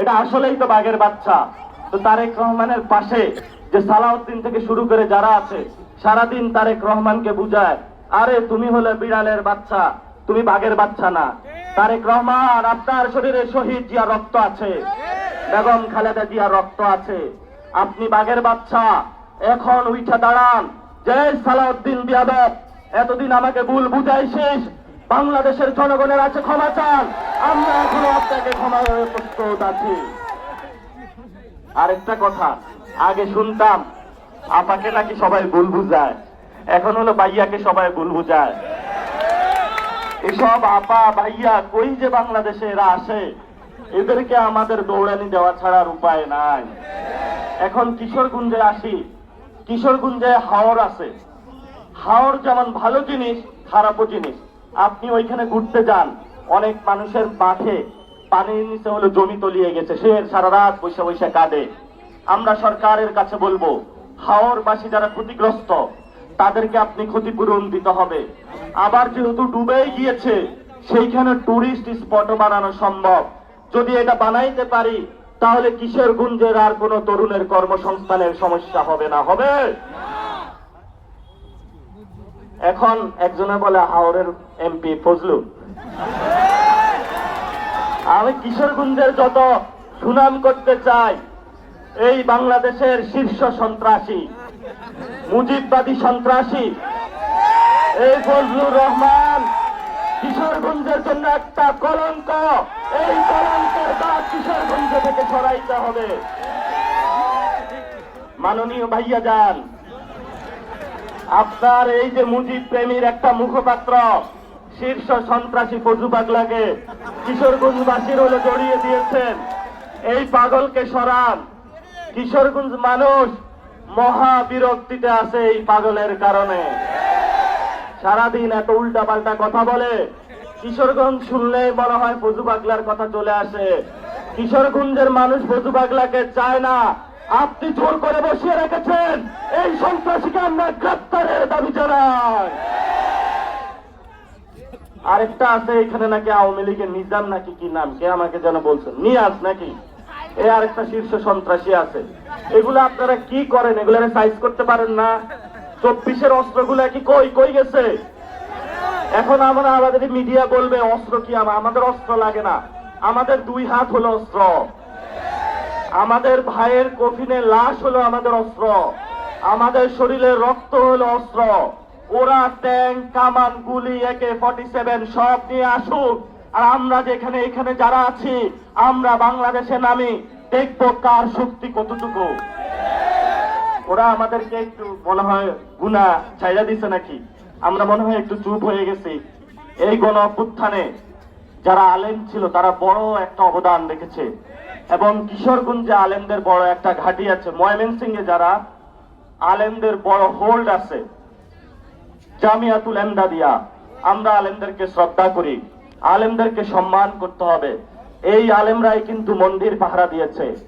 এটা আসলেই তো বাঘের বাচ্চা। তো তারেক রহমানের পাশে যে সালাউদ্দিন থেকে শুরু করে যারা আছে, সারাদিন তারেক রহমানকে বুঝায়, আরে তুমি হলে বিড়ালের বাচ্চা, তুমি বাঘের বাচ্চা না। তারেক রহমান, আপনার শরীরে শহীদ জিয়া রক্ত আছে, বেগম খালেদা জিয়া রক্ত আছে, আপনি বাঘের বাচ্চা। এখন উঠা দাঁড়ান। যে সালাউদ্দিন বিয়াদব এতদিন আমাকে ভুল বুঝাই শেষ, বাংলাদেশের জনগণের আছে ক্ষমা চান, আমরা এখনো আপনাকে ক্ষমা প্রস্তুত আছি। আরেকটা কথা, আগে শুনতাম আপাকে নাকি সবাই ভুল বুঝায়, এখন হলো ভাইয়াকে সবাই ভুল বুঝায়। এসব আপা ভাইয়া কই যে বাংলাদেশে এরা আসে, এদেরকে আমাদের দৌড়ানি দেওয়া ছাড়ার উপায় নাই। এখন কিশোরগঞ্জে আসি, কিশোরগঞ্জে হাওর আছে। হাওর যেমন ভালো জিনিস, খারাপও জিনিস। আপনি ওইখানে ঘুরতে যান, অনেক মানুষের মাঠে পানির নিচে হলো জমি তলিয়ে গেছে, সে সারা রাত বৈশা বৈশা কাঁদে। আমরা সরকারের কাছে বলবো, হাওরবাসী যারা ক্ষতিগ্রস্ত তাদেরকে আপনি ক্ষতিপূরণ দিতে হবে। আবার যেহেতু ডুবে গিয়েছে, সেইখানে টুরিস্ট স্পটও বানানো সম্ভব। যদি এটা বানাইতে পারি, তাহলে কিশোরগঞ্জের আর কোন তরুণের কর্মসংস্থানের সমস্যা হবে না। হবে? এখন একজনে বলে হাওরের এমপি ফজলু। আমি কিশোরগঞ্জের যত সুনাম করতে চাই, এই বাংলাদেশের শীর্ষ সন্ত্রাসী, মুজিববাদী সন্ত্রাসী এই ফজলুর রহমান কিশোরগঞ্জের জন্য একটা কলঙ্ক। এই কলঙ্কের দাগ কিশোরগঞ্জ থেকে সরাইতে হবে। মাননীয় ভাইয়া যান, আপনার এই যে মুজিব প্রেমীর একটা মুখপাত্র শীর্ষ সন্ত্রাসী ফজু পাগলাকে কিশোরগঞ্জবাসীর হলে জড়িয়ে দিয়েছেন, এই পাগলকে সরান। কিশোরগঞ্জ মানুষ মহা বিরক্তিতে আছে এই পাগলের কারণে। সারাদিন এত উল্টা পাল্টা কথা বলে, কিশোরগঞ্জ শুনলে মনে হয় ফজু পাগলার কথা চলে আসে। কিশোরগঞ্জের মানুষ ফজু পাগলাকে চায় না, আপনি জোর করে বসিয়ে রেখেছেন। এই সন্ত্রাসীকে আমরা গ্রেপ্তারের দাবি জানাই। আরেকটা আছে এখানে নাকি আওয়ামী লীগের নিজাম নাকি কি নাম, কে আমাকে যেন বলছেন, নিয়াজ নাকি, এই আরেকটা শীর্ষ সন্ত্রাসী আছে। এগুলো আপনারা কি করেন? এগুলো সাইজ করতে পারেন না? 24-এর অস্ত্রগুলো কি কই কই গেছে? এখন আমরা আমাদের মিডিয়া বলবে অস্ত্র কি, আমাদের অস্ত্র লাগে না, আমাদের 2 হাত হলো অস্ত্র, আমাদের ভাইয়ের কফিনে লাশ হলো আমাদের অস্ত্র, আমাদের শরীরে রক্ত হলো অস্ত্র। ওরা ট্যাঙ্ক, কামান, গুলি, AK-47 সব নিয়ে আসুক, আর আমরা যেখানে এখানে যারা আছি, আমরা বাংলাদেশে নামি দেখবো কার শক্তি কতটুকু। ওরা আমাদেরকে একটু মনে হয় গুনাহ ছাইড়া দিছে নাকি, আমরা মনে হয় একটু চুপ হয়ে গেছি। এই গণ অভ্যুত্থানে যারা আলেম ছিল তারা বড় একটা অবদান রেখেছে, এবং কিশোরগঞ্জে আলেমদের বড় একটা ঘাঁটি আছে। ময়মনসিংহে যারা আলেমদের বড় হোল্ড আছে, জামিয়াতুল এমদাদিয়া, আমরা আলেমদেরকে শ্রদ্ধা করি, আলেমদেরকে সম্মান করতে হবে। এই আলেমরাই কিন্তু মন্দির পাহারা দিয়েছে।